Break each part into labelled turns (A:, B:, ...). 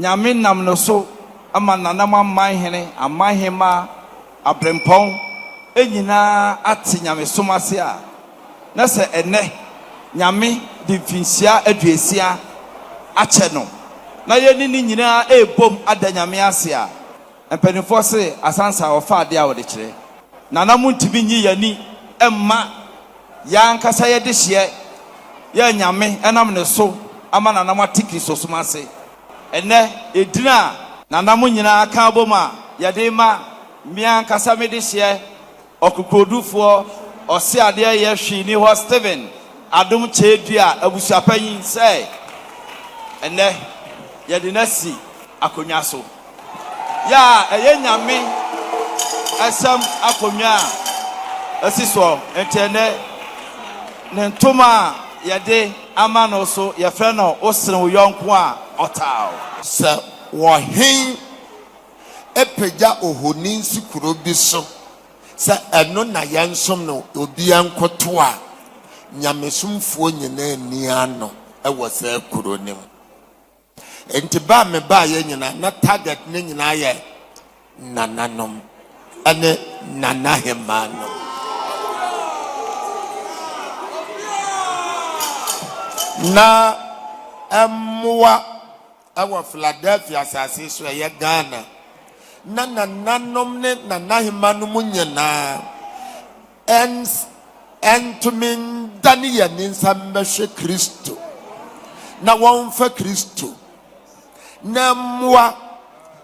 A: nyame nam no so ama nanam amman hene amman hema abrempon enyina ate nyame somase a na se ene nyame di finsia aduesia ache no na yeni ni nyina ebom adanyame ase a empanifo se asansa ofa ade a wode kire nanam ntibi nyi yani emma ya nkasa ye de hye ya nyame enam ne so ama nanam atiki so somase ene edina nanam nyina aka boma ya de ma mia nkasa me de hye okukrodufo ose ade ye hwi ni ho Steven Adom Kyei Duah abusuapanyin say ene ya de nasi akonwa so ya eye nyame asam akonwa asiso entene ne ntoma ya de ama no so ya frɛ no osene wo yonko a otaw
B: sɛ wɔhen epagya ohonin sikuro bi so sɛ ɛno na yɛnsom no obi ankoto a nyamesomfo nyina ni ano ɛwɔ sɛ kuro nim enti ba me ba yɛ nyina na target ne nyina yɛ nananom ane nanahemano na emwa awa Philadelphia asase so ye Ghana na nananom ne nanahemano munyana entumin daniel ninsambehwe Kristo na wonfa Kristo na mwa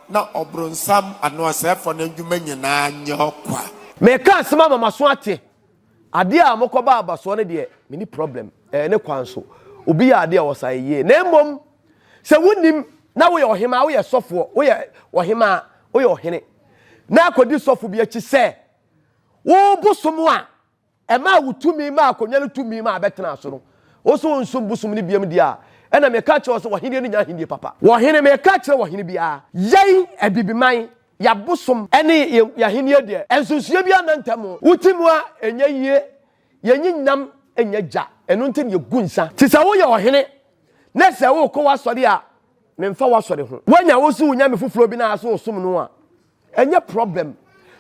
B: na obronsam ano asefo na ndwuma nyina nyokwa
C: me ka asema mama so ate ade a mokoba abaso ne de mini problem ne kwanso obi ya ade a wosaye na mmom se wonim na wo ye ohema wo ye sofo wo ye ohema wo ye ohene na akodi sofo bi achi se wo bosom a ema wutumi ma akonwa no tumi ma abetena so no wo so nsum bosom ne biam dia ena me ka che so wohene no nya hene papa wohene me ka che wohene bia yei abibiman ya bosom ene ya hene de ensusuye bia nantam wutimu a enye yie yenyinnam enye ja enu ntin ye gunsa ti sa wo ye ohene na se wo ko wasori a memfa wasori ho wanya wo su nya me fufuro bi na aso osum no a enye problem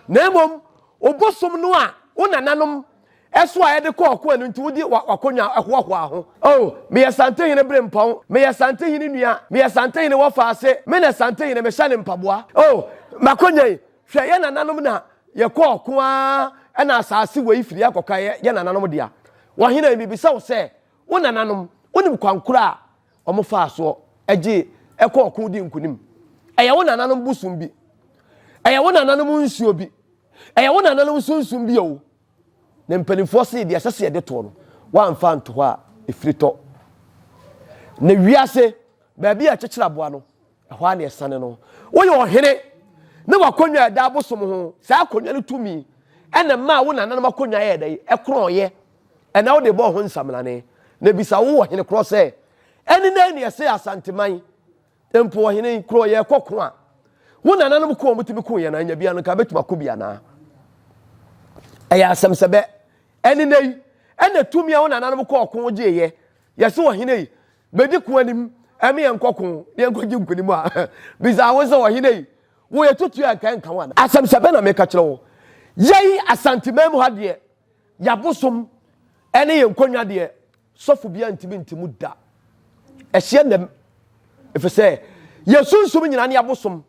C: na emom obosom no a wonananom eso a yede ko enu nti wodi wakonya ahoho aho oh me Asante hene brempon me Asante hene nua me Asante hene wofaase me na Asante hene me hya ne mpaboa oh makonya hwe ye nananom na ye ko okoa na asase wo ifiri akoka ye nananom dia wo hene bibisa wo se wo nananom wonim kwankura a omofa so ege eko oko di nkunim eye wo nananom busum bi eye wo nananom nsuo bi eye wo nananom sunsum bi o na mpanimfo se de asase de to no wa mfa nto ho a efirito na wiase ba bia kyekira boa no ho a na esane no wo ye ohene na wakonwa da abosom ho sa akonwa no tumi ena ma wo nananom akonwa ye dai ekro ye ena wo de bo ho nsamlane na bisa wo ohene kro se eni na eni ese asanteman empo ohene kro ye kokko a wo nananom ko mutimi ko ye na nya bia no ka betuma ko bia na aya asemsebe eni nei ena tumi a wo nananom ko kokko je ye yese ohene bedi ko anim emi enkokko ye enkogi nkunim a bisa wo se ohene wo ye tutu ya kan kan wana asemsebe na meka kire wo yei asanteman mu ha de ya bosom ene ye nkonwa de sofu bia ntimi ntimu da ehye nem efese yesunsum nyina ne abosom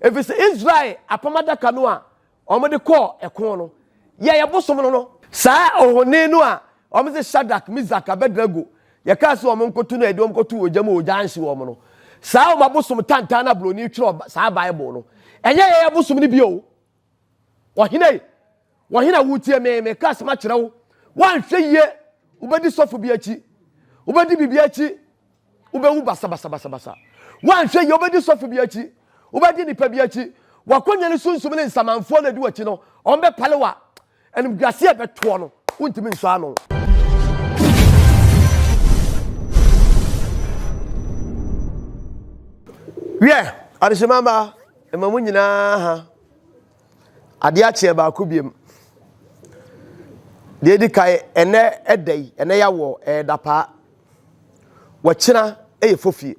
C: efese Israel apamada kanu a omede ko ekon no ye bosom no saa ohone no a omede Shadrach Meshach Abednego ye ka se omonkotu no ede omkotu ojama ojanhye wo no saa omabosom tantana broni twiro saa Bible no enye ye bosom ni bio wahina wutie me ka se ma kire wo wanhwe ye ubedi sofu bi achi ubedi bibi achi ubewu basa wanhwe ye ubedi sofu bi achi ubedi nipa bi achi wakonya ne sunsum ne nsamanfo na di wachi no ombe palewa enim gase beto no untimi nso ano wie arishimama emamu nyina ha ade ache ba akubiem de di kai ene edai ene yawo dapa wachina eye fofie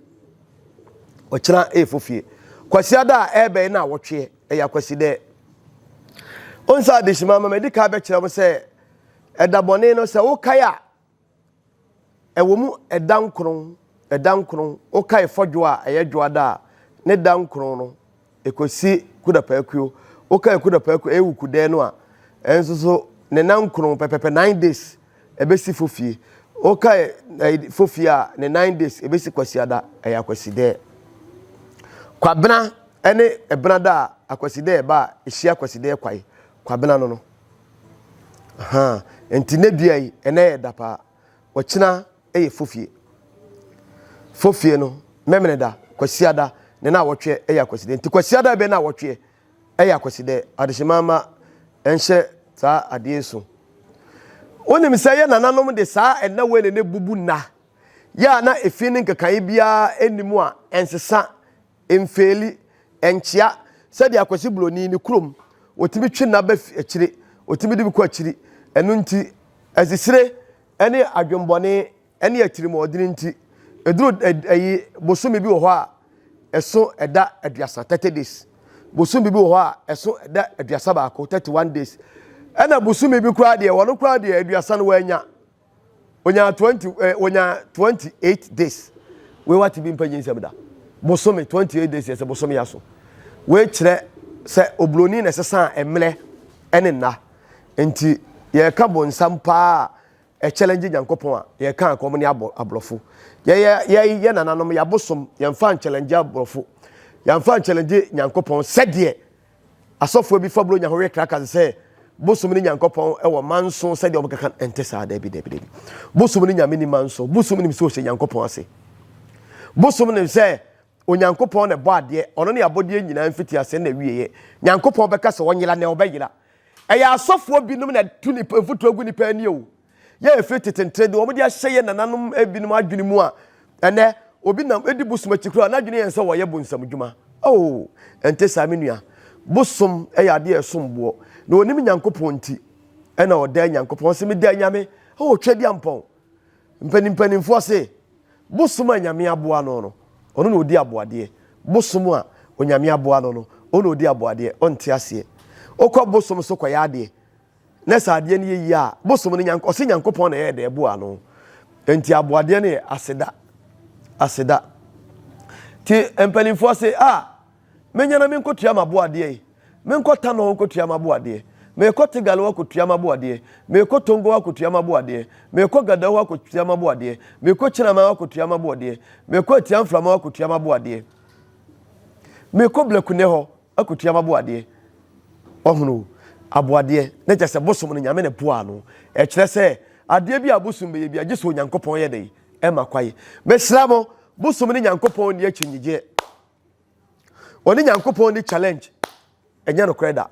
C: ochina efofie kwasi ada ebe na wotwe eya kwasi de onsa de shima ma medika be kire mo se edabone no se wo kai a ewo mu edankron wo kai fodwo a eyedwo da ne dankron no ekosi kudapakuo wo kai kudapakuo ewu kude no a enso so ne nankron pepepe 9 days ebesi fofie wo kai fofie a ne 9 days ebesi kwasi ada eya kwasi de kwabena ene ebena da akwasi de ba ehia kwasi de kwai kwabena no aha enti ne duai ene edapa wachina eye fofie no memene da kwasi ada ne na wotwe eye akwasi de enti kwasi ada be na wotwe eye akwasi de adeshimama enhye sa adeeso onim sey nananom de sa ena we ne bubu na ya na efini nkakan bia enimu a ensesa emfeli enchia sede akwasi bloni ni krom otimi twe na ba akire otimi de bi ko akire enu nti azisire ene adwembone ene akire mo odini nti eduru ayi bosumi bi wo ho a eso eda aduasa 30 days bosumi bi wo ho a eso eda aduasa ba ko 31 days ena bosumi bi kura de wono kura de aduasa no wanya onya 28 days we wati bi mpanyin semda bosome 28 days yes bosome yaso we kire se obloni na sesa emle ene na enti ye ka bonsam pa e challenge nyankopon a ye ka akom ne ablofo ye nananom ya bosom ye mfa challenge ablofo ya mfa challenge nyankopon sede asofo bi fablo nya hore kraka se bosom ne nyankopon e wo manso sede obekaka entesa da bi bosom ne nyame ni manso bosom ne so se nyankopon ase bosom ne se onyankopon ne bo ade ono ne abodie nyina mfiti ase na wieye nyankopon beka se wonyela ne obeyira eya asofo binum na tuni mfutu agu ni pani o ye efiti tentrede omo dia hyeye nananom ebinum adwene mu a ene obi nam edi bosom akikura na adwene yense wo ye bonsam dwuma oh ente sa menua bosom eya ade esombo na onim nyankopon nti ena oda nyankopon se me da nyame o twadi ampon mpanimfo se bosom anyame aboa no ono na odi aboade bosom a onyame aboa no ono odi aboade onte ase okwa bosom so kwa yade na saade ne yi a bosom ne nyanko se nyankopon na ye de eboa no enti aboade ne aseda ti empanimfo se menyana menkotua maboade menkota no nkotua maboade mekote galo akotua maboade mekotongo akotua maboade mekogadawo akotua maboade mekochirama akotua maboade mekotiamframa akotua maboade mekoblekune ho akotua maboade ohunu aboade na jese bosom no nyame ne boa no e kire se ade bi abosom be bi agiso nyankopon ye dey e makwaye mesramo bosom ne nyankopon ne achinyije oni nyankopon ni challenge enya no kreda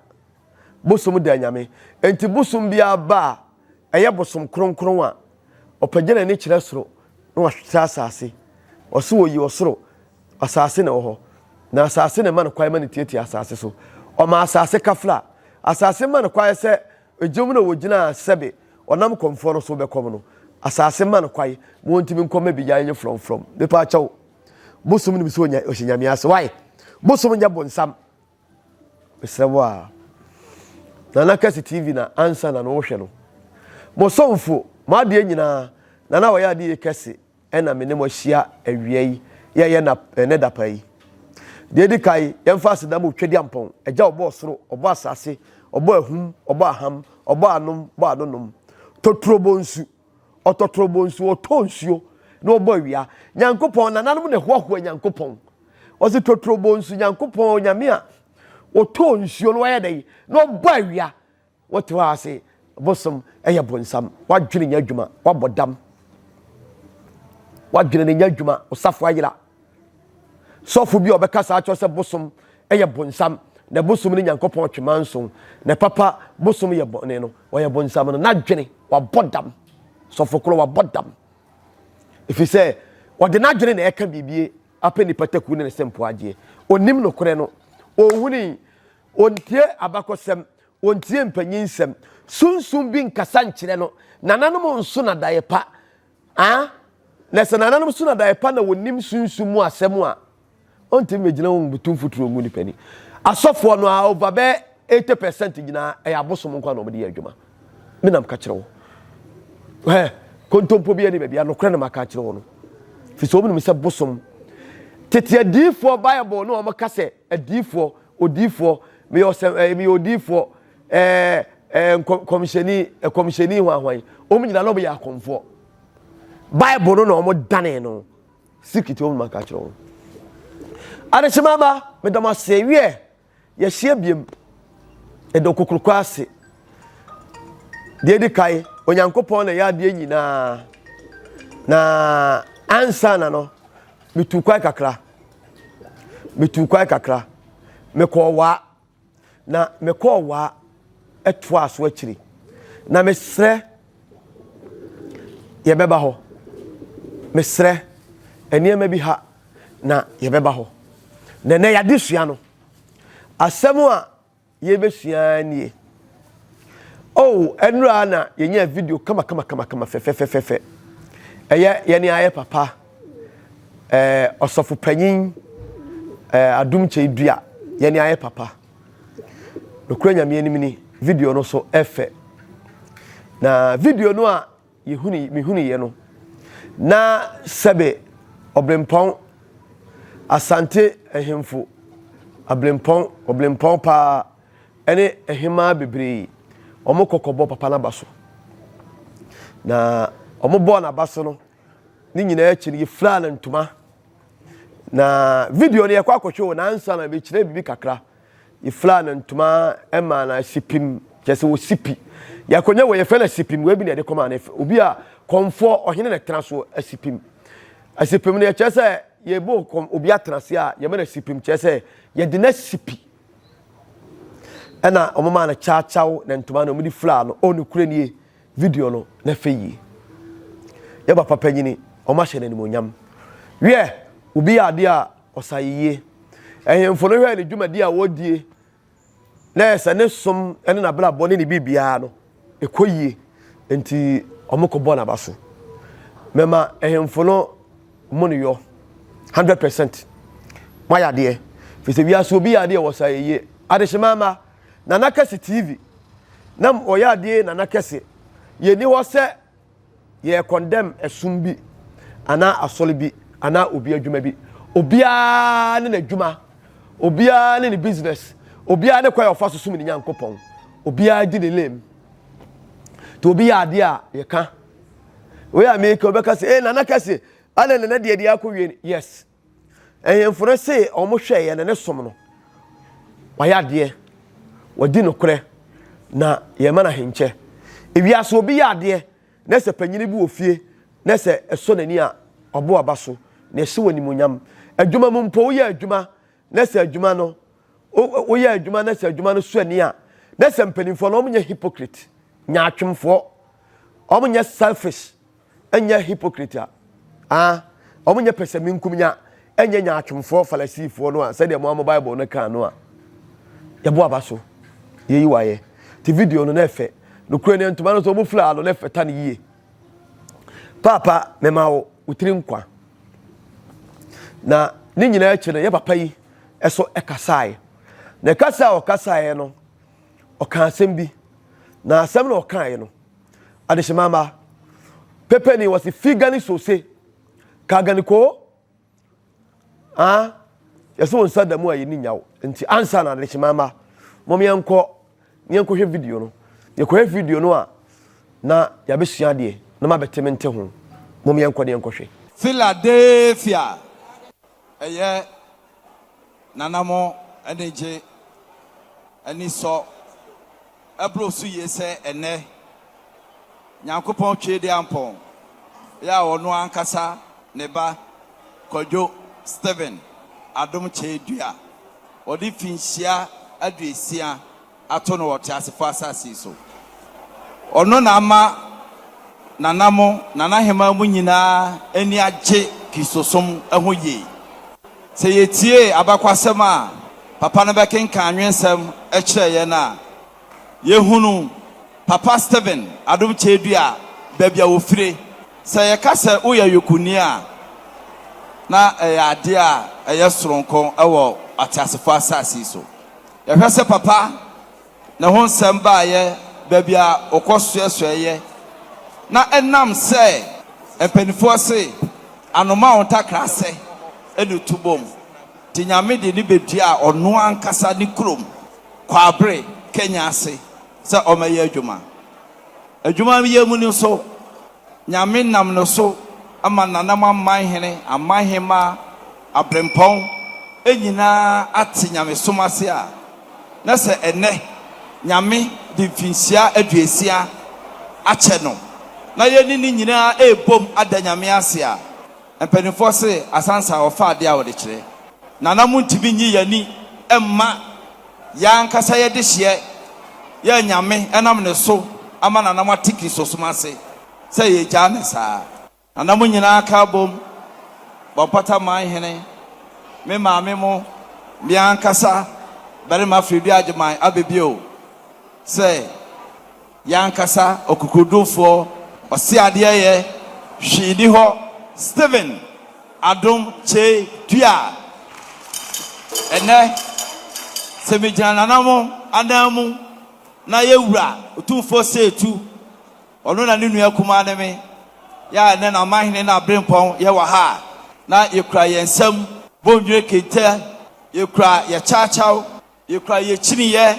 C: bosom da nyame enti bosom bia ba eye bosom kronkron a opagena ni kire soro no wahweta asase oso oyi osoro asase na ho na asase ne man kwai man tieti asase so o ma asase kafla asase man kwai se ejom na wogina sebe onam komfor so be kom no asase man kwai wontimi nkoma bi ya nye from be pa chawo bosom ni bi so onya ohyinyame ase why bosom nya bonsam besrewa na kasi TV na ansa na no hwe no mo somfo ma de nyina na wa ya de kase ena me ne mo hia awiei ye na ne dapa yi de di kai yemfa aseda mo twedi ampon eja obo soro obo asase obo ahum obo aham obo anom bo adonom totrobo nsu otonsuo na obo awia nyankopon na nanom ne hoho nyankopon osi totrobo nsu nyankopon nyame a oto nsuo no ya dai no bawia woto ase bosom eye bonsam wadwene nya adwuma wabodam wadwene nya adwuma osafo ayira sofo bi obekasa acho se bosom eye bonsam na bosom ni nyankopon twemanso na papa bosom ye bone no oye bonsam no nadwene wabodam sofo kro wabodam if you say wode nadwene na eka bibie apeni pataku ne sempo agye onim no kore no ohuni ontie abakosem ontie mpanyinsem sunsun bi nkasa nkyere no nananom nso na dayepa na se nananom nso na dayepa na wonim sunsun mu asem a onti me gina won butum futuro mu ni pani asofo no a over be 80% gina e abosom nkwa no mede adwuma me nam ka kire wo kontompo bia ni bia no kra na maka kire wo no fi so me se bosom tete adifo bible no o maka se adifo odifo me odifo komisheni hwan o me nyina no be ya konfo bible no mo dane no sikiti o maka kire wo ade chimama me dama se wie ye hie biem edo kokrokwa ase de di kai onyankopon na ya de nyina na ansa na no mitu kwai kakra me ko wa na me ko wa eto aso akiri na me sre ye beba ho me sre eniema bi ha na ye beba ho na ya disua no asemu a ye besua nie enura na yenye video kama fe ye ni aye papa osofu panyin Adom Kyei Duah ye ni aye papa nokura nyame anim ni video no so efe na video no a mihuni ye no na sebe obrempon asante ehemfo obrempon pa ene ehema bebre omo kokobo papa na baso na omo bo na baso no ni nyina akiri ye fra na ntuma na video ne yakwa akwohwe na ansa na be kire bibi kakra ye fra na ntuma ema na sipim kese wo sipi yakonya wo ye fa na sipim we bi na de koma na obi a komfo ohene na traso asipim ne kese ye bo obi atrase a ye me na sipim kese ye de na sipi ena omama na chachaw na ntoma na omudi fla no onu kure nie video no na feyi ye ba papa nyini omahye na nimonyam wie obi ade a osayiye ehemfo no hwe ne dwumadi a wodie na ese ne som ene na bra bone ne bibia no ekoyie enti omokobo na baso mema ehemfo no money yo 100% maya de fi se bia so obi ade a wosayiye ade shemama na nakasi TV nam oya de na nakasi ye ni ho se ye condemn esum bi ana asole bi ana obi adwuma bi obia ne adwuma obia ne business obia ne kwai ofa so sum ni nyankopon obia di ne lem to obia de a ye ka we make obeka se na nakasi ana ne de de akowie yes ehemfo se omo hwe ye ne som no waya de wadi no kure na ye mana henche ewiaso obi ya de na se panyini bi ofie na se eso nani a obo abaso na se wani munyam adwuma mumpo wo ya adwuma na se adwuma no wo ya adwuma na se adwuma no so ani a na se mpanimfo no omnya hypocrite nya atwemfo omnya selfish enya hypocrite omnya pesaminkumnya enya nya atwemfo falasifo no a se de mo Bible no kan no a yabo abaso yeyi waye ti video no nefe no kure ne ntuma no so obufla no nefe ta ne yie papa mema wo utiri nkwa na ni nyina akire ye papa yi eso ekasai na kasai no oka asem bi na asem no oka ye no adeshimama pepe ni wasi figani sose kagani ko yeso won sadamu ayi ni nyawo nti ansa na adeshimama momianko nyenko hwe video no yekɔ video no a na ya besua de na ma beteme nte ho momianko de yenko hwe
A: Philadelphia eye nanamo eneje ani so abro su yese ene nyankopon twe de ampon ya ono ankasa ne ba Kojo Steven Adom Kyei Duah odi finhia aduesia ato no wote asefo asase so ono na ama nanamo nanahema mu nyina ani agye kisosom eho ye se yetie abakwasem a papa no bekenka anwensem e kire ye na yehunu papa Steven Adom Kyei Duah babia wofire se ye kase oya yokuni a na ade a soronko ewo atasefo asase so yehwese papa na ho nsem ba ye babia okosoesoeye na enam se empanifo se anoma ontakrase enu tubom tinyame de ni bedua ono ankasa ni krom kwabre Kenya ase se omaye adwuma ye mu ni so nyame nam no so ama nanam amanhene amahema abrempon enyina ate nyame somase a na se ene nyame de finsia aduesia ache no na ye ni nyina ebom adanyame ase a empanifo se asansa ofa ade a wode kire nanam ntibi nyi yani emma yankasa ye de hye ye nyame enam ne so ama nanam atiki so somase se ye gya ne saa nanam nyina aka bom bopata manhene me maame mo biankasa bari ma fridi agyeman abebio se yankasa okukudufo ose ade ye hwidi ho Stephen Adom Kyei Duah ene se me jana nanamo anamu na yewura otumfo setu ono na ne nua kuma ne me ya ne na mahene na brempon ye wa ha na yekura yensam bondwe kete yekura ye chachaw yekura ye chiniye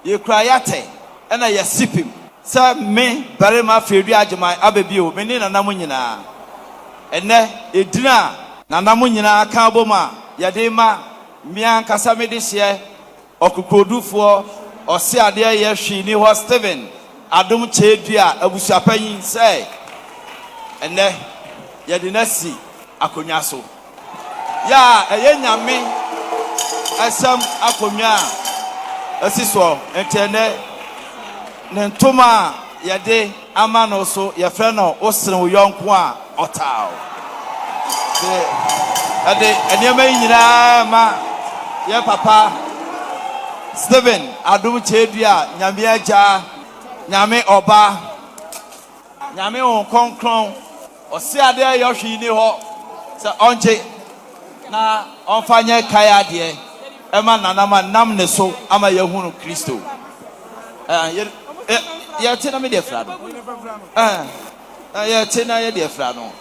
A: yekura yate ena ye sipim sa me bare ma fedu agyeman abebio me ne nanam nyina ene edina nanam nyina ka boma ye de ma mian kasa me de hye okukodufo ose ade ye hwi ni ho Stephen Adom Kyei Duah abusuapanyin say ene ye de nasi akonwa so ya eye nyame asam akonwa asiso entene ne ntoma ye de ama no so ye frɛ no osere wo yonko a otaw ade enema nyina ma ye papa Stephen Adom Kyei Duah nyame agya nyame oba nyame on konkron ose ade ye hwi ni ho se onche na onfanye kaya de ema nanama nam ne so ama yehunu Kristo ye tina me de fra no ye tina ye de fra no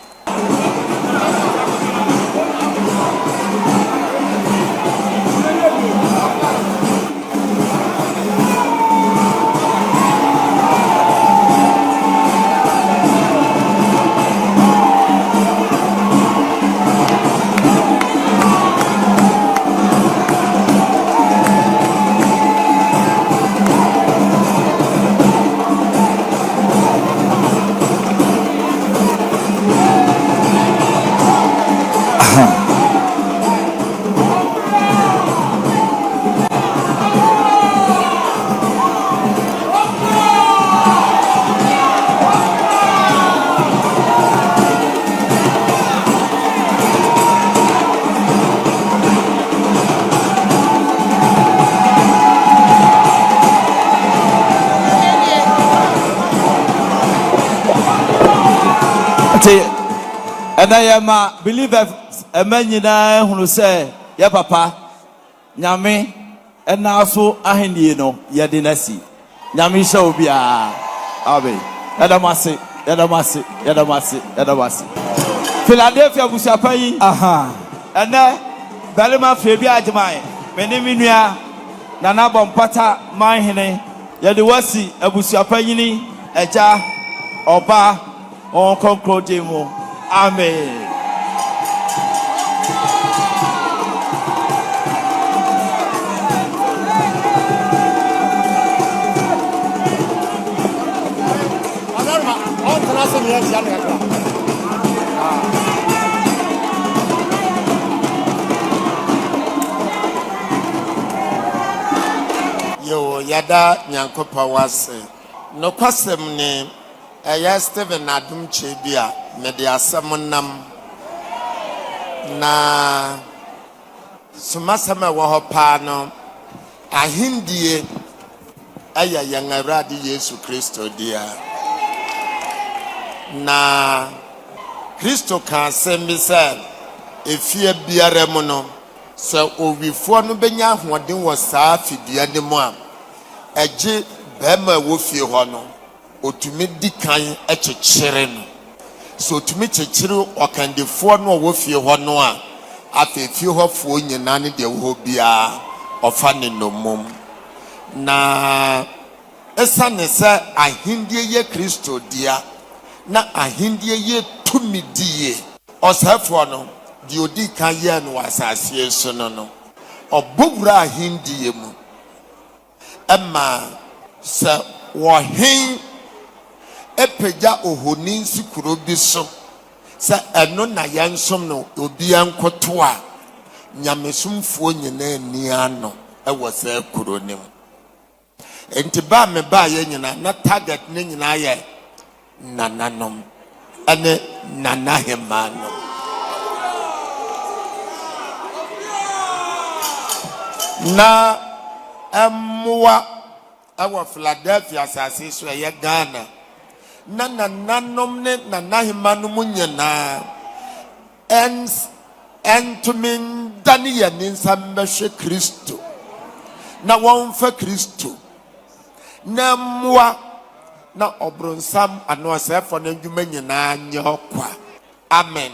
A: and I am a believer a man who say ya papa nyame and now so ahindi no ya dinasi nyame shall be abe yadamasi Philadelphia busapai and Balima Febi Ajmai many minua nana bompata mahene yadewasi abusuapayini eja oba on concludemo amen.
B: Yo yada nyankopa wase no kwasem ne eya Stephen Adom Kyei Duah me de asem nam na sumasama wo ho pa no ahindie aya yan Awurade Yesu Kristo dia na Kristo ka asem bi se efie biara mu no sɛ owifoɔ no benya ahoɔden wɔ saa fidua ne mu a ɛgye bɛrima a ɛwɔ fie hɔ no otumi di kan ɛkyekyere no so otumi kyekyere ɔkandifoɔ no a ɔwɔ fie hɔ no a afei fie hɔfoɔ nyinaa ne deɛ wɔ biara ɔfa ne nomom na ɛsane sɛ ahendie yɛ kristo dia na ahendie yɛ tumi die ɔsɛfoɔ no deɛ odi kan yɛ no wɔ asase so no ɔbɔwura ahendie mu ɛma sɛ wɔhen epagya ohoni nsikuro bi so sɛ ɛno na yɛnsom no obiara nkoto a nyamesomfoɔ nyinaa ni ano ɛwɔ sɛ kuro ne mu enti ba me ba yɛ nyinaa na target ne nyinaa yɛ nananom ɛne nanahemanom na ɛmmoa ɛwɔ Philadelphia asase so ɛyɛ Ghana na nananom ne nanahemanom nyinaa ɛntumi ndane yɛ ne nsa mbɛhwɛ Kristo na wɔmfa Kristo na mmoa na ɔbronsam anoɔsɛfo no adwuma nyinaa nyɛ ɔkwa amen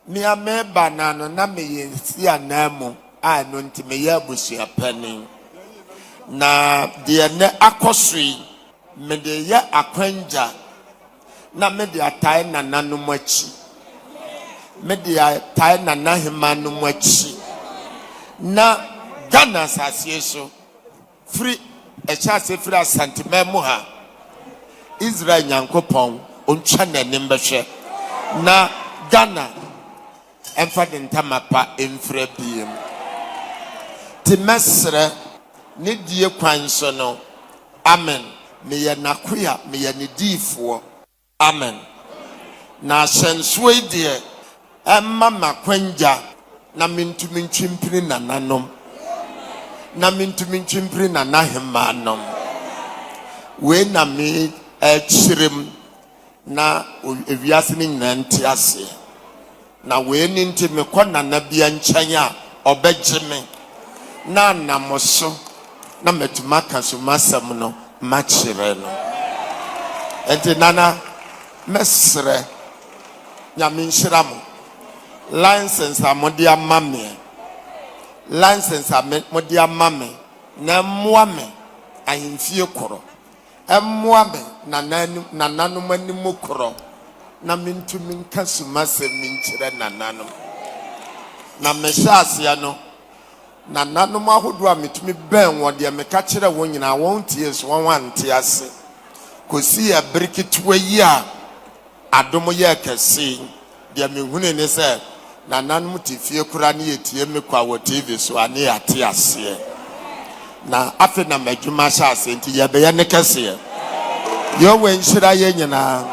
B: mea meba na no na meyɛ si anaa mu a no nti meyɛ abusuapani na deɛ ne akɔ so yi mede yɛ akwangya na mede atae nananom akyi mede atae nanahemanom akyi na Ghana asase so free ɛkyɛ free Asante mu ha Israel nyankopɔn ontwa n'anim bɛhwɛ na Ghana ɛmfa de ntama pa ɛmfra biem te mesrɛ ne die kwan so no amen meyɛ nakoya meyɛ ne diifoɔ amen na ahyɛnsoɔ yi deɛ ɛma makwangya na mentumi ntwimpiri nananom na mentumi ntwimpiri nanahemanom wei na me ɛkyerem na ewiase ne nyinaa nte aseɛ na wei ne nti mekɔ nana bia nkyɛn a ɔbɛgye me na anam so na matuma ka so masɛm no makyerɛ no enti nana mesrɛ nyame nhyira mo license a mode ama me license a mode ama me na mmoa me ahemfie korɔ ɛmmoa me nananom anim korɔ na mentumi nka so masɛm menkyerɛ nananom na mehyɛ aseɛ no nananom ahodoɔ a metumi bɛn wɔ deɛ meka kyerɛ wɔn nyinaa wɔn tie so wɔn ante ase kɔsi yɛ bere ketewa yi a adom yɛ kɛse deɛ mehunu ne sɛ nananom te fie kora ne yɛtie me kwa wɔ TV so ane yɛate aseɛ na afei na madwuma hyɛ ase nti yɛbɛyɛ ne kɛseɛ yɛwɔ nhyira yɛ nyinaa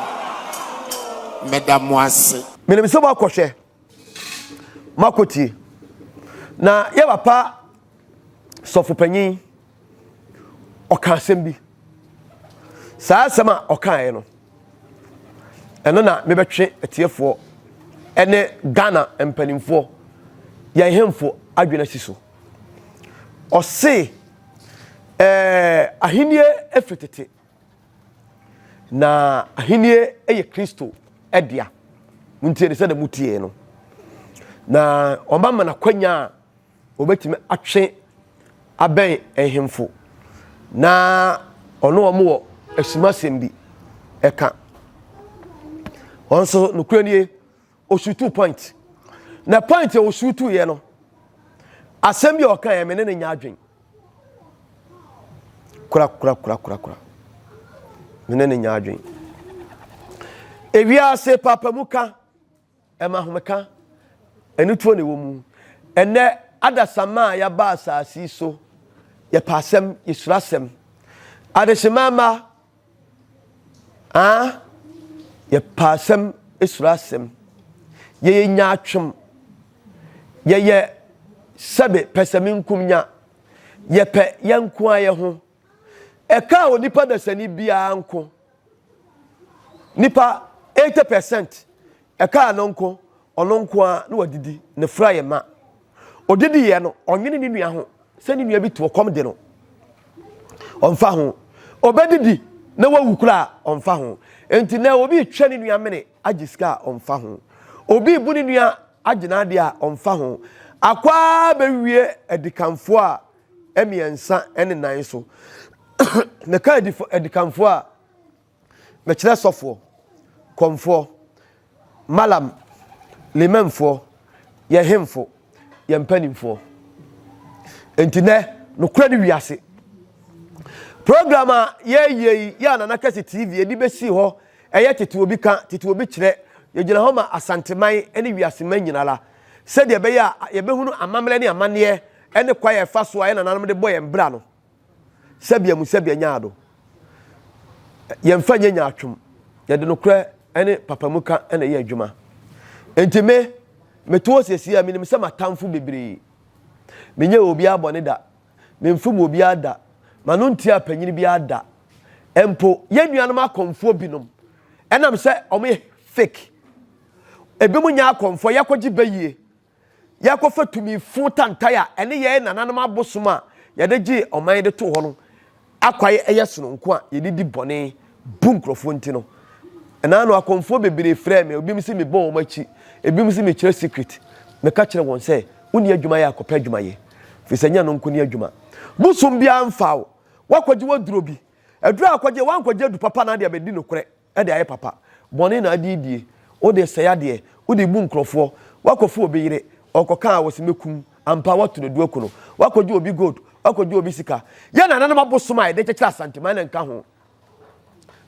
B: meda mo ase
C: menim sɛ wakɔhwɛ makɔtie na yɛ papa sɔfopanyin ɔka asɛm bi saa asɛm a ɔkaeɛ no ɛno na mebɛtwe atiefoɔ ɛne Ghana mpanimfoɔ yɛn hemfo adwene si so ɔse ahennie efitete na ahennie ɛyɛ Kristo ɛdea muntie ne sɛ da mutie no na ɔma mana kwanya a obetime atwe abɛn ehemfo na ɔno ɔmo wɔ asumasɛm bi ɛka ɔnso nokura nie osutu point na point a osutu yɛ no asɛm bi ɔka yɛ me ne nya adwen kura me ne nya adwen ewiase papa muka ɛma homeka ɛnutuo ne wɔ mu ɛnɛ adasama ya ba asasi so ya pasem isurasem adesimama ya pasem isurasem ye nya atwem ye sabe pesaminkum nya ye pe yanko aye ho eka onipa dasani bia anko nipa 80% eka anonko ononkwa na wadidi ne fra ye ma odidi ye no onwene ni nua ho se ni nua bi to kom de no onfa ho obedidi na wawukura onfa ho enti na obi twa ni nua mene agiska onfa ho obi bu ni nua agina de a onfa ho akwa bewie edikanfo a emiensa ene nan so na ka edikanfo a me kire sofo komfo malam limemfo ye hemfo ye mpanimfo entine no kura ni wiase programa ye ya na nakasi tv edi besi ho eye tete obi ka tete obi kire ye gina ho ma asanteman ene wiase man nyinala se de be ya ye behunu amamle ne amane ene kwa ye fa so aye na nanom de boye mbra no sabia mu sabia nyaado ye mfa nya atwum ye de no kura ene papa muka ene ye adwuma entime meto sesi a minim se matamfo bebre menye obi abone da memfum obi ada manu ntia panyini bi ada empo ye nuanom akomfo binom enam se omo fake ebimu nya akomfo yakogi bayie yakofa tumi fu tantaya ene ye nananom abosoma ye de gi oman de to ho no akwaye eyesono nko a ye didi bone bu nkrofo ntino ena no akomfo bebre frɛ me obi msi me bon machi ebi msi me kire secret me ka kire won se uni adwuma ya akopɛ adwuma ye fisanya no nko ni adwuma busum bia mfawo wakogi waduro bi aduro akogi wankogi adu papa na de abedi no kore e de aye papa bone na adidie o de seya de o de bu nkrofo wakofo obi yire okoka awosimekum ampa watu no duoku no wakogi obi gold wakogi obi sika ye na nanam abosoma de kekira santima na nka ho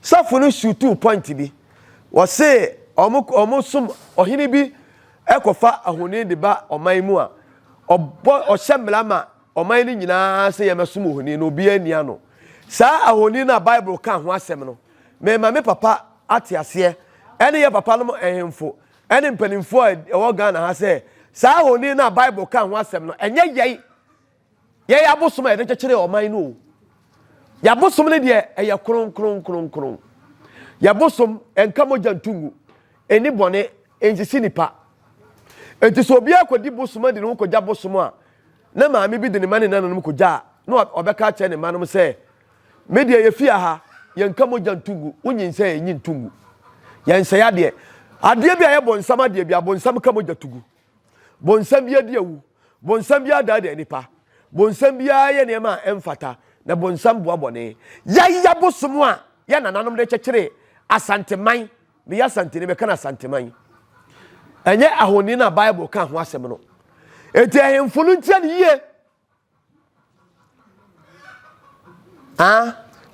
C: safo no shoot 2 point bi wo se omo sum ohini bi ekofa ahoni de ba oman mu a obo ohyemla ma oman ni nyina se yemesom ohoni no obi ania no sa ahoni na bible ka ho asem no me ma me papa ate ase ene ye papa no ehemfo ene mpanimfo e Ghana ha se sa ahoni na bible ka ho asem no enye ye abosom e de kekere oman no ya bosom ne de eye kron ya bosom enkamo jantungu eni bone enjisi nipa enti so obi akodi bosom de no ko ja bosom a na maame bi de ne mane nanom ko ja no obeka che ne manom se media ye fia ha ye nkamo jantungu unyin se enyi ntungu ye nse ya de ade bi aye bonsam ade bi abonsam kamo jatugu bonsam bi ade awu bonsam bi ada de nipa bonsam bi aye ne ma emfata na bonsam boa bone ya bosom a ya nananom de kekere asanteman me ya sante ne be kana asanteman enye ahoni na bible ka ho asem no eti ehemfunu ntia ne yie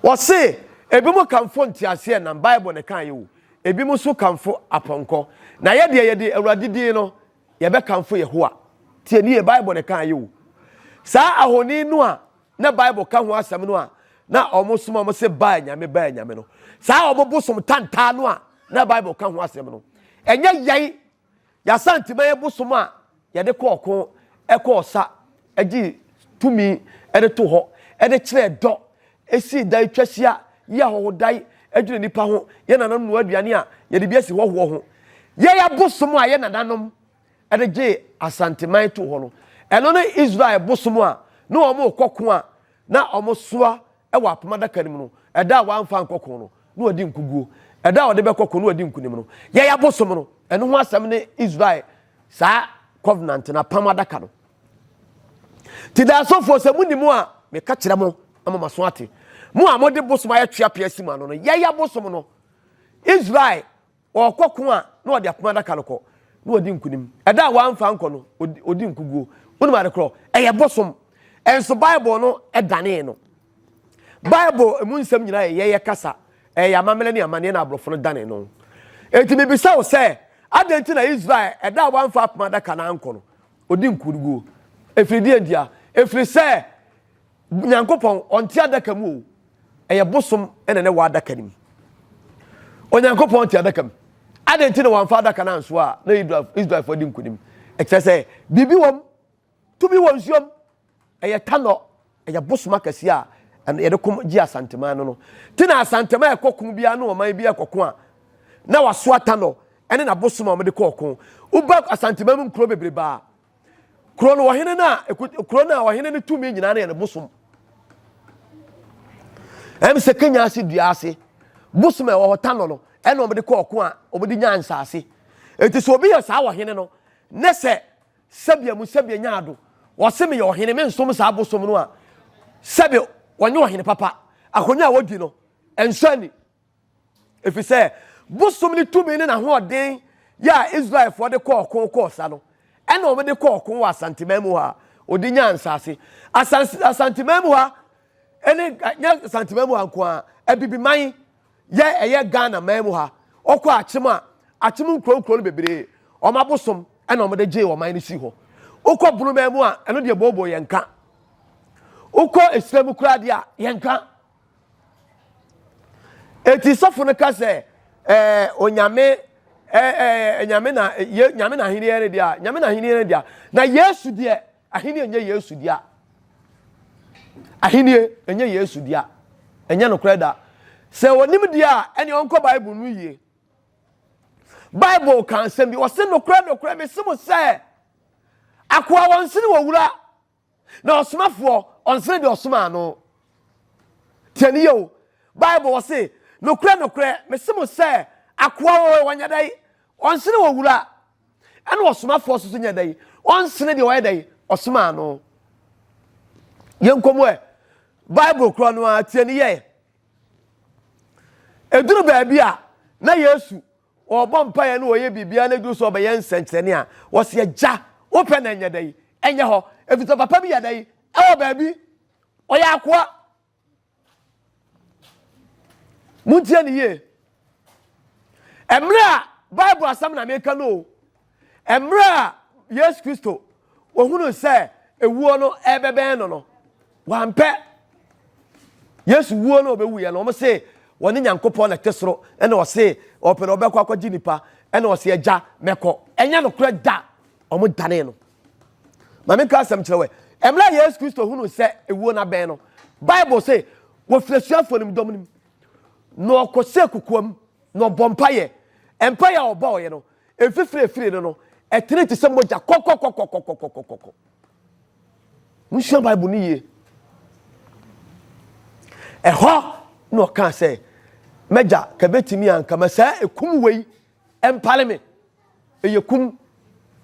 C: wo se ebi mo kanfo ntiase na bible ne kan yewu ebi mo so kanfo aponko na ye de awurade din no ye be kanfo yehoa tie ne bible ne kan yewu sa ahoni no a na bible ka ho asem no a na omosom omo se ba nyame no sa omobosom tanta no a na bible ka ho asem no enye yai ya santima ye bosom a ye de kokon ekosa agi tumi ede to ho ede kire do esi dai twahia ye ho dai adwene nipa ho ye nanom no aduane a ye de biasi ho ho ye ya bosom a ye nananom ede ge asantima to ho no eno ne Israel bosom a no omo kokon a na omo soa ewa apomada kanim no eda wa mfa nkokon no no odi nkuguo eda ode be kokon no odi nkunim no ye ya bosom no eno ho asem ne Israel sa covenant na pamada ka no ti da so fo se munimu a me ka kire mo amama so ate mo a mo de bosom ya twia pia sima no ye ya bosom no Israel o kokon a no ode apomada ka no ko no odi nkunim eda wa mfa nko no odi nkuguo wonu ma de kro eye bosom enso bible no edane no bible emu nsem nyina ye kasa amamele ne amane na abrofo no dane no enti me bisa wo se adenti na Israel eda wa mfa apomada ka na anko no odi nkurugo efridi endia efri se nyankopon onti adaka mu o eye bosom ene ne wa adaka nim onyankopon onti adaka mu adenti na wa mfa adaka na anso a na Israel fo di nkunim ekse bibi wom Tumi Wo Nsuom eye Tano eye bosom akasi a ene de kom gi asantema no tina asantema ekokun bia na o man bia ekokun a na waso Tano ene na bosom a mo de kɔɔko uba asantemam kuro bebreba kuro no wɔhene na kuro na wɔhene ne tumi nyina na ne bosom se Kenya ase dua ase bosom e wo Tano no ene mo de kɔɔko a mo de nya nsase enti so obi yɛ saa wɔhene no ne sɛ sabia mu sabia nyaado wɔse me yɛ wɔhene me nsom saa bosom no a sɛbe wɔnyɛ wɔhene papa akonya a wodi no ensani efisɛ bosom ni tumi ni na hoɔden ya Israel for de kɔɔko sa no ɛna ɔmo de kɔɔko wɔ asantemam ha odi nya nsase asantemam ha ɛne nya asantemam ha nko a abibiman yɛ ɛyɛ Ghana mam ha ɔkɔ akyem nkuro no bebree ɔmo abosom ɛna ɔmo de gye wɔ man ni si hɔ ɔkɔ bunu mam a ɛno de bobo yɛnka ɔkɔ esrem kura de a yɛnka eti sɔfo no ka sɛ onyame nyame na ahini ene dia nyame na ahini ene dia na Yesu dia ahini enye Yesu dia ahini enye Yesu dia enye no kreda se wonim dia ene onko Bible no yie Bible kan sem bi wose no kreda me simo se akwa wonsene wowura na osomafo onsene de osoma no tiani yo Bible wose no kreda me simo se akwa wanya dai onsene wowura ene osomafo so nya dai onsene de waya dai osoma no yenkomo Bible kro no atiani ye eduru ba bia na Yesu obọ mpa ye na oye bibia na du so be ye nsenkyene a wo se agya open na nya dai enye ho efito papa bi ya dai e wo ba bi oya akwa muntie ni ye emra Bible asam na meka no emra Yesu Kristo ohunu se ewuo no ebeben no wampe Yesu wuo no obewu ye no o se woni Nyankopon na tesoro ene o se open obekwa akwaji nipa ene o se agya meko enya no kura da o mo dane no ma meka asam kirewe emra Yesu Kristo ohunu se ewuo na ben no Bible say wo flasuafo nim domnim no okose kukuam no bompaye empire oba oye no efifire no etene ti se moja kokokokokokokokoko munhia Bible ni ye eho no kan se meja kabetimi anka masa ekum wei empale me eyekum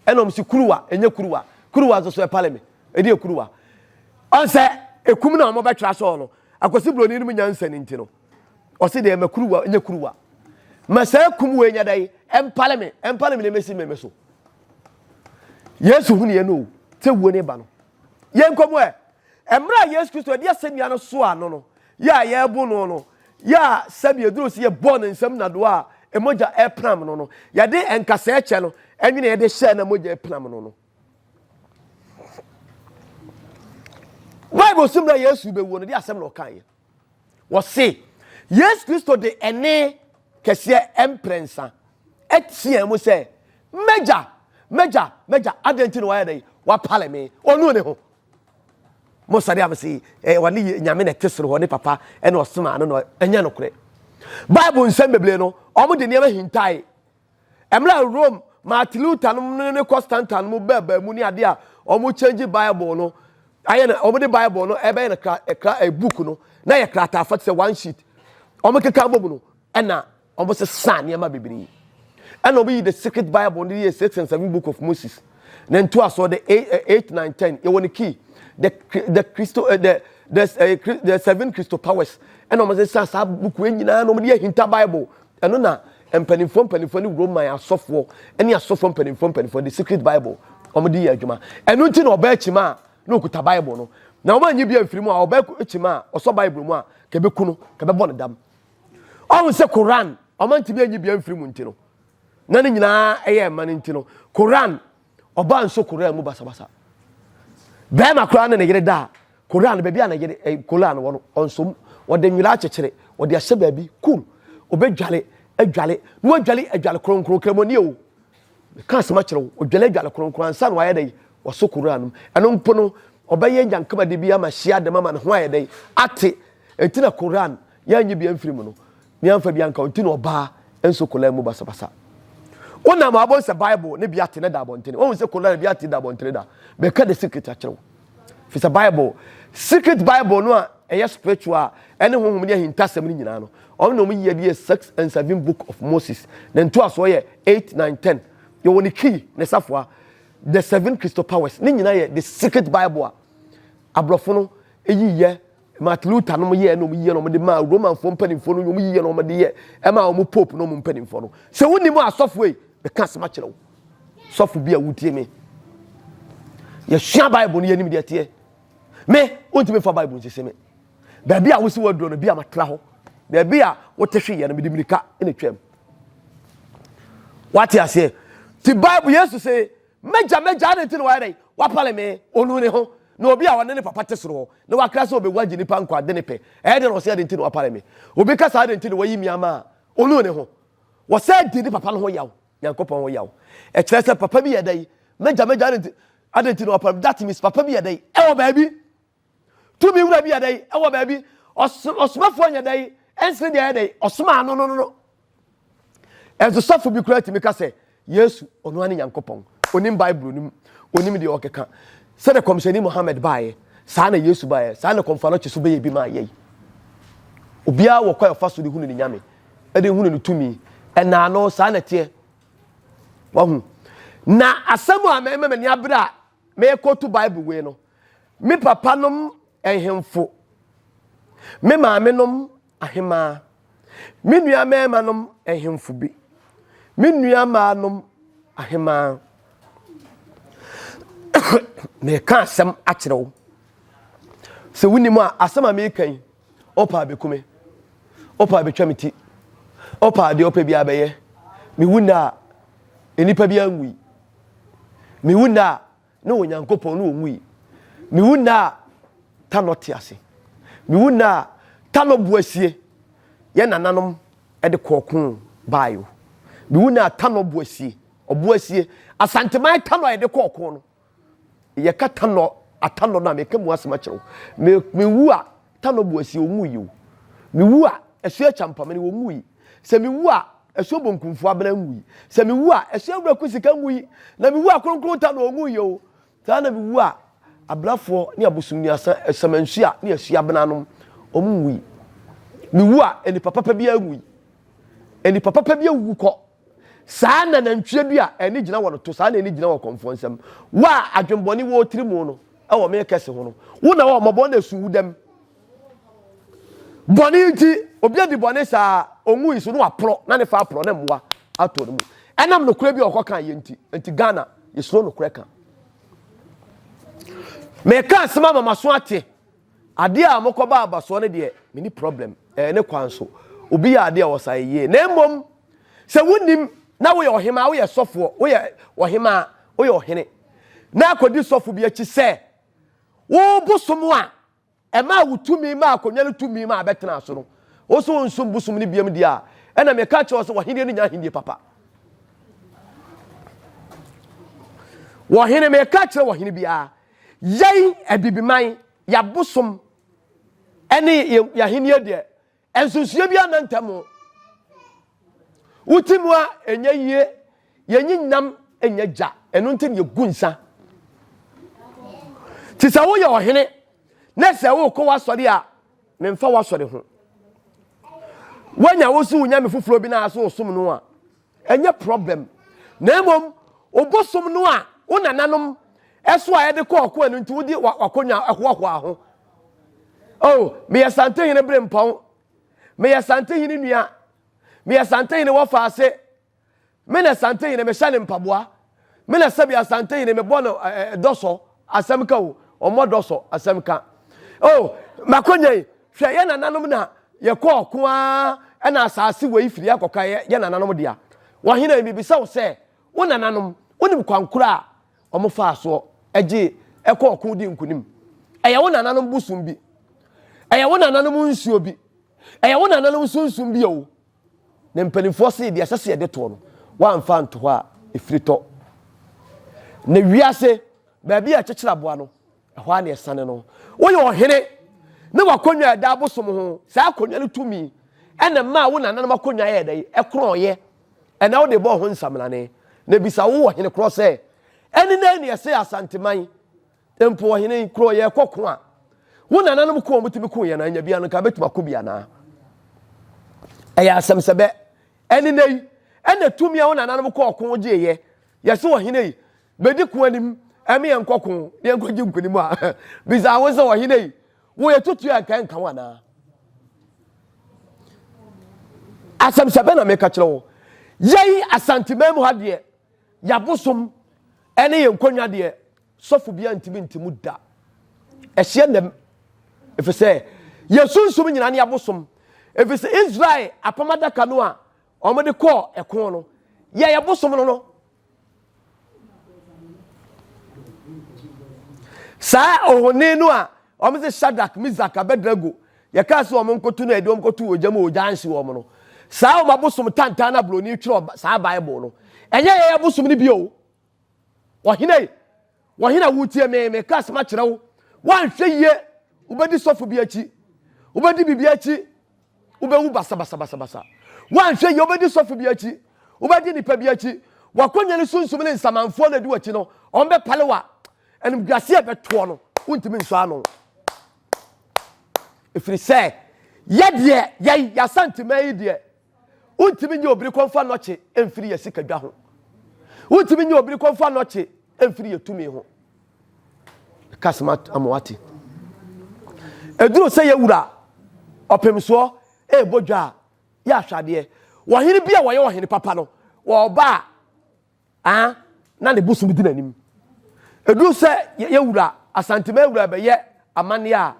C: enom si kuruwa enye kuruwa zo so empale me edi kuruwa onse ekum na mo betwa so no akosi broni nim nyansa ni ntino o se de makuruwa enye kuruwa masa ekum wei nya dai empale me le mesi me so Yesu hunu ye no te wo ne ba no ye nkomo emra Yesu Kristo de asemia no so ano no ya ye bu no ya sabi eduro si ye born nsam na do a emoja epram no ya de enkasa eche no enwene ye de share na moja epram no Bible simra Yesu be wo no de asem no kan ye wo se Yesu Kristo de ene kese emprensa etie mo se meja adenti no wa dai wa pale me onu ne ho mo sare amsi wani nyame na tesoro ho ne papa ene osoma no enya no kure Bible nsem beble no omo de niam hintai emla Rome Martin Luther no ne Constantine mo baba mu ni ade a omo change Bible no aye na omo de Bible no ebe na book no na ye krata afat se one sheet omo keka bobu no ena omo se san niam bebiri ena omo yi the secret Bible no ye 6 and 7 book of Moses then to aso the 8 9 10 e woni key the 7 crystal powers and almost say book we nyina no de hinta Bible eno na empanifo ni Roman asofo ene asofo empanifo the secret Bible omo de adwuma eno nti na oba akima na okuta Bible no na omo anyi bia mfiri mu a oba akima oso Bible mu a kebeku no kebebo ne dam on se Quran omo nti bia anyi bia mfiri mu nti no na ne nyina eye man nti no Quran oba nso Quran mu basa be ma Quran na yire da Quran be bia na yire Quran wono onsom wode nwira akekere wode ahye baabi cool obedwale adwale no adwale kronkron kremoni o ka sema kire adwale kronkron ansa no aye dai waso Quran eno mpo no obaye nyankama de bia ma hia de mama ne ho aye dai ate etina Quran ya nyi bia mfiri mu no mi amfa bia nka ontino oba enso Quran mu basa Ona ma abon se Bible ne bia te ne da abontene. Won se kola bia te da abontene da. Be ka the secret a kire wo. Fi se Bible, secret Bible no a eye spiritual ene honhom ne ahintasem ni nyina no. On no mu ye de 6 and 7 book of Moses. Then to aso ye 8 9 10. You woni key ne safoa the 7 crystal powers. Ni nyina ye the secret Bible a abrofo no eyi ye Martin Luther no ye no ye no de ma Roman fo mpanimfo no mu ye no de ye e ma o pope no mu mpanimfo no. Se woni mu asofo e be ka sema kire wo. Sofo bia wutie me. Ye hwa Bible no ye nim de tie. Me wonti me fa Bible nsese me. Ba bia wo si wadro no bia matla ho. Ba bia wo te hwe ye no me de mirika ene twam. What you say? The Bible Jesus say, "Meja na nti no wa dai, wa pale me onu ne ho." Na obi a wone ne papa tesoro ho. Na wa kra se obi waji nipa nkwa de ne pe. E de no se de nti no wa pale me. Obi ka sa de nti no wa yi miama onu ne ho. Wo se di ni papa no ho yawo. Yankopon ho yawo. E kire se papa bi ye dai, meja na nti no wa pale. That means papa bi ye dai. E wo baabi. Tumi wura bi ye dai. E wo baabi. Osomafo anya dai. Ense de ye dai. Osoma no. Ezo sofo bi kura ti me ka se Yesu onu ani Yankopon. Onim Bible nim. Onim de okeka. Se de komsheni Muhammad bae. Sa na Yesu bae. Sa na komfa no cheso be ye bi ma ye. Obia wo kwa fa so de hunu ni nyame. E de hunu ni tumi. E na no sa na tie. Wahu. Na asemu a me ni abra me kotu Bible we no. Me papa nom ehemfo. Me maame nom ahema. Me nua mema nom ehemfo bi. Me nua ma nom ahema. Me ka asem akire wo. Se wuni mu a asem a me kan. Opa bekume. Opa betwamiti. Opa de opa bia beye. Me wuna enipa bia nwi. Me wuna no Onyankopon no onwi. Me wuna Tano tiase. Me wuna Tano buasie. Ye nananom e de kokun bayo. Me wuna Tano buasie. Obuasie Asante Tano e de kokun no. Ye ka Tano atano na me ka mu asema kire wo. Me wu a Tano buasie omu yi wo. Me wu a esu achampa me wo mu yi. Se me wu a esu bonkunfo abena mu yi. Se me wu a esu abra kusika mu yi. Na me wu a kronkron Tano omu yi o. Ta na me wu a abrafo ne abosumni asa esamansu a ne asu abena no omu yi. Me wu a eni papa bia awu yi. Eni papa bia wu ko. Saa na nantwie bia eni gina wo no to saa na eni gina wo komfo nsam. Wa adwemboni wo tirimu no e wo me kese ho no. Wo na wo mabo na su wudam. Boni nti obi adi boni saa onwu iso no apro na ne fa apro na mwa ato no mu. Enam no kura bi okokan ye nti Ghana ye so no kura kan. Me kan sema mama so ate. Ade a mokoba abaso ne de me ni problem. Ne kwanso. Obi ya ade a wosaye. Na emom se wunim na wo ye ohema wo ye sofo wo ye ohema wo ye ohene. Na akodi sofo bi achi se wo bosom a e ma wutumi ma akonwa no tumi ma abetena so no. Wo so nsum bosom ni biam dia. E na me ka che wo so wo hene ni nya hene papa. Wo hene me ka che wo hene bia. Yei abibiman ya bosom ene ya hene de ensusuye bia nantamo. Utimwa enye yie yenyinam enye ja eno ntin ye gunsa. Ti sa wo ye ohene na se wo ko wasori a memfa wasori ho. Wanya wo su nya me fufuro bi na aso osum no a enye problem. Na emom obosom no a unananom eso a ye de ko ko anu nti wodi wakonya ahoho aho. Oh, me Asante hene brempon. Me Asante hene nua. Me Asante hene wo fa ase. Me na Asante hene me hya ne mpaboa. Me na sabi Asante hene me bono doso asemka wo. Omo doso asemka. Oh, makonya hwe ye nananom na ye ko a na asase we ifiri akoka ye nananom dia. Wo hene mi bisa wo se wo nananom wonim kwankura omo fa so eje ekoko di nkunim. Eye wo nananom busum bi. Eye wo nananom nsuo bi. Eye wo nananom sunsum bi o. Ne mpanimfo se de asase de to no. Wa mfa nto ho a efrito. Ne wiase ba bi a chechira boa no. Ho a na esane no. Wo ye ohene ne wakonwa da bosom ho. Sa akonwa no tumi. Ene ma wo nananom akonwa ye dai ekron ye. and now they bought one samlane. Nebisa wo hene kro say. Any na ne say asanteman. Empo hene kro ye kokko a. Wo nananom ko mutimi ko ye na nya bia no ka betima ko bia na. Eya asem sebe. Any nay ene tumi a wo nananom ko kokko je ye. Ye se wo hene yi. Bedi ko anim. Emi en kokko. Ye nkoji nkuni mu a. Bisa wo se wo hene yi. Wo ye tutu a kan kan wana. Asem sebe na meka kire wo. Yei asantemam ha de yabosom ene ye nkonwa de sofu bia ntimu da ehye nem efese yesunsum nyina ne yabosom efese Israel apamada kanu a omode ko ekon no ye yabosom no sa ohone no a omze Shadrach Meshach Abednego ye ka se omonkotu no ede omkotu ojama ojansi wo no sa o mabosom tantana bloni twiro sa Bible no enye ye yabosom ni bio wahine wutie me kas ma kire wo wan hwe ye ubedi sofu bi achi ubedi bibi achi ubewu basa wan hwe ye ubedi sofu bi achi ubedi nipa bi achi wakonya ne sunsum ne nsamanfo na di wachi no ombe palewa enim grase e beto no untimi nso ano efiri se ye de ya santimai de untimi nye obiri konfa noche emfiri ye sikadwa ho untimi nye obiri konfa noche emfiri ye tumi ho kasmat amwati eduro se ye wura opemso bodwa ya ahwade wo hene bia wo ye wo hene papa no wo ba na ne busum di nanim eduro se ye wura asantema wura be ye amane a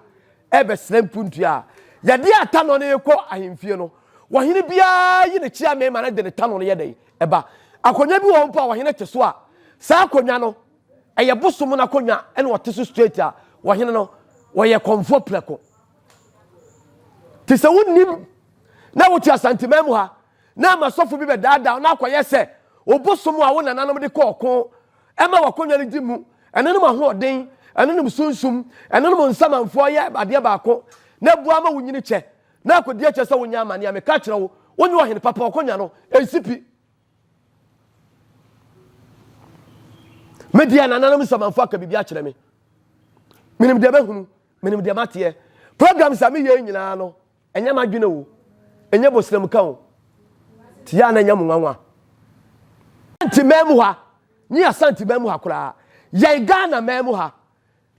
C: ebe slempuntu a ye de atano ne ko ahemfie no wo hene bia yi ne chia me ma na de ne tano no ye dai eba akonya bi wo mpa wo hene teso a sa akonya no eye busum na akonya ene wo teso straight a wo hene no wo ye comfort pleko tise wonnim na wo ti asantema mu ha na masofu bi be daada na akoye se obusum a wo nananom de kokko ema wakonya ne dimu enenom ahoden enenom sunsum enenom nsamanfo ye ade baako na bua ma wunyini che na akodi che se wonya amane a me ka kire wo wonyi wo hene papa okonya no ensipi media nananom nsamanfo aka bibia kire me minim de bahunu minim de mate programs a me ye nyina no enya madwene wo enya bosram ka wo tia na enya munwanwa antimemu ha ni asante memu ha kura ye Ghana memu ha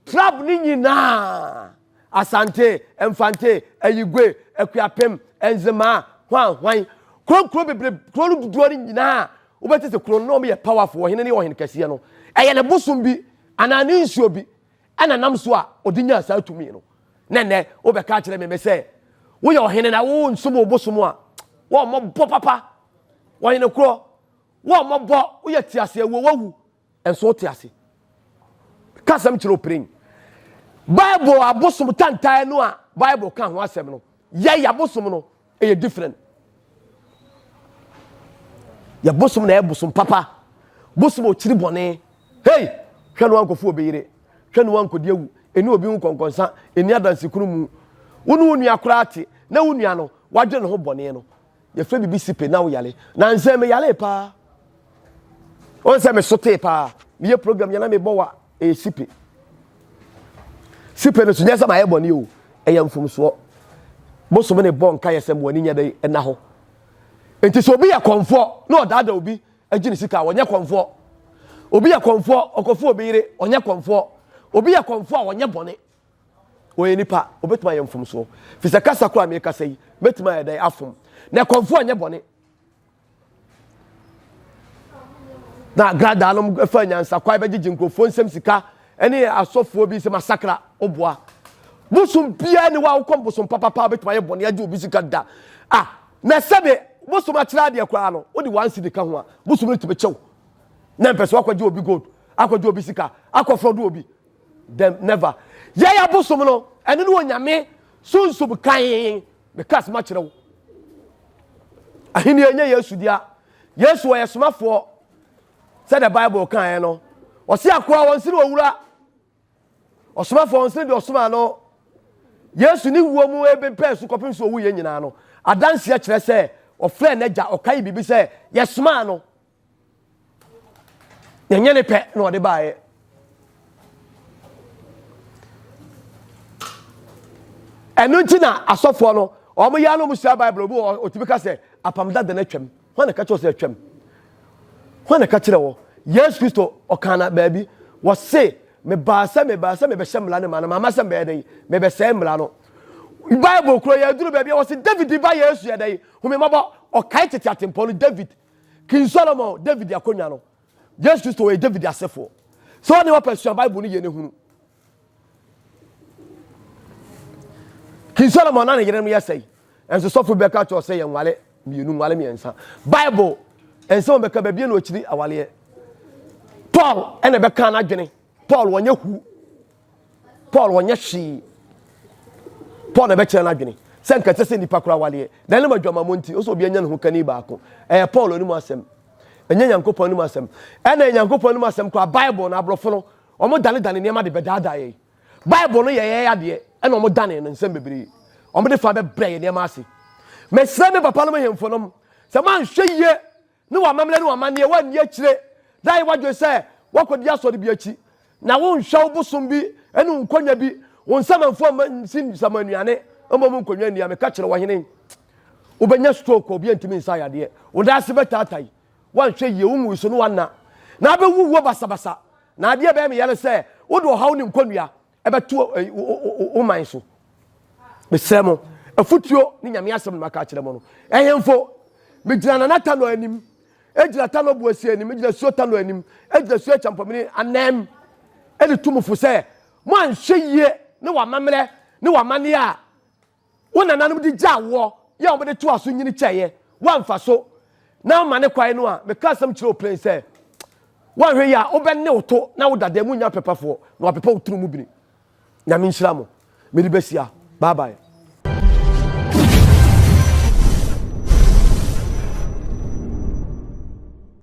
C: trap ni nyina asante emfante ayigwe akuapem enzema hwan kro bebre kro dudu ni nyina ubetete kro no me powerful hene ne ohene kase no eye ne bosum bi anani nsuo bi ana nam so a odinya sa tumi no nene obeka kire me se wo ye ohene na wo nsum obosum a wo mo bo papa wo hene kro wo mo bo wo ye tiase wo wawu enso tiase kasam kire oprin Bible abosom tantan no a Bible kan ho asem no ye abosom no e different ya bosom na e bosom papa bosom o kiri bone hey hwe no ankofo obeyire hwe no ankodi awu eni obi hu konkonsa eni adanse kunu mu wonu onu akora ate na wonu ano wadwe no ho bone no ye fra bibi sipe na wo yale na nse me yale pa on se me sote pa me program yana me bowa e sipe no sunya sama ye bone o e ya mfumso bosom ne bon ka yesem wani nya dai na ho enti so obi ya konfo na odada obi agini sika wonye konfo obi ya konfo okofo obeyire onye konfo obi ya konfo a wonye bone oye nipa obetuma ye mfumso fisa kasa kura me kasa yi betuma ye dai afum na konfo onye bone na gradalum fa nyansa kwai begigi nkofo nsem sika ene asofo obi se masakra oboa busum bia ni wa ukom busum papa betuma ye bone agi obi sika da na sebe busum akira de kwa no odi wan sidi ka ho a busum tibe chew na mpese akwaje obi gold akwaje obi sika akwafrodo obi them never ya busum no ene no nyame sunsum kan because ma kire wo ahini enye Yesu dia Yesu wa yesomafo said the Bible kan no osi akwa won siri owura osomafo won siri de osoma no Yesu ni wuo mu ebe pesu kopin so wu ye nyina no adanse a kire se ɔfrɛ n'agya ɔkae bibi sɛ yɛsoma no nyɛ ne pɛ na ɔde baeɛ ɛno nti na asɔfoɔ no ɔmo yɛ no mo sua bible obi otumi ka sɛ apam dada na twam hɔ na ka kyerɛ sɛ twam hɔ na ka kyerɛ wɔ yesu kristo ɔkana baabi wɔ se mebɛhyɛ mmara no ma no mama sɛ mbɛyɛ dɛ mebɛsɛe mmara no bible kuro yɛ duru baabi wɔ se david ba yesu yɛ dɛ home mabɔ ɔkae tete atempɔ no david king solomon david akonnwa no yesu kristo wɔ david asefo sɛ ɔne wɔpɛ sua bible no yɛ ne hunu king solomon na ne yere no yɛ sɛi ɛnso sɔfo bɛka kyerɛ sɛ yɛ nwale mmienu nwale mmiɛnsa bible ɛnsɛ wɔn bɛka baabi na ɔkyiri awaleɛ paul ɛna bɛka n'adwene paul wɔnyɛ hu paul wɔnyɛ hwee paul na bɛkyerɛ n'adwene sɛ nkɛtɛ sɛ nipa kora awaleɛ na ɛnum adwamamɔ nti ɔsɛ obi anya ne ho kani baako ɛyɛ paul onim asɛm ɛnyɛ nyankopɔn onim asɛm ɛna nyankopɔn onim asɛm kora bible na aborɔfo no wɔn dane nneɛma de bɛdaadaa yɛ bible no yɛ yɛ adeɛ ɛna wɔn dane no nsɛm bebree wɔn de fa bɛbrɛ yɛ nneɛma ase mɛsirɛ mi papa no mo hemfo nom sɛ mo anhwɛ yie ne wɔn amamlɛ ne wɔn amanneɛ wɔn ani akyire dan wadwo sɛ wɔkɔdi asɔre bi akyi na wɔn nhwɛ wo bosom bi ɛne nkonnwa bi wɔn nsamanfoɔ nsi nsamanuane ɔmo mo nkonnwa nnia meka kyerɛ wɔ hene wobɛnya stroke obi antimi nsa yadeɛ wo da ase bɛtaatai wɔnhwɛ yie wo mu so no wanna na abɛwu wo basabasa na adeɛ bɛyɛ me yɛre sɛ wode ɔhaw ne nkonnwa ɛbɛto wo man so mesrɛ mo afutuo ne nyame asɛm no maka kyerɛ mo no ɛhemfo megyina nanata no anim egyina Tano buasi anim egyina suo Tano anim egyina suo champomini anam ɛde tumufo sɛ mo anhwɛ yie ne wamamrɛ ne wamane a wo nananom de gya wo yɛ wo de to aso nyini kyɛyɛ wamfa so na ma ne kwae no a meka asɛm kyerɛ o plan sɛ wanhwɛ yie a wobɛne wo to na wo dada mu nya pepafoɔ na wapepa wo turu mu bini nyame nhyira mo mede bɛsia bye bye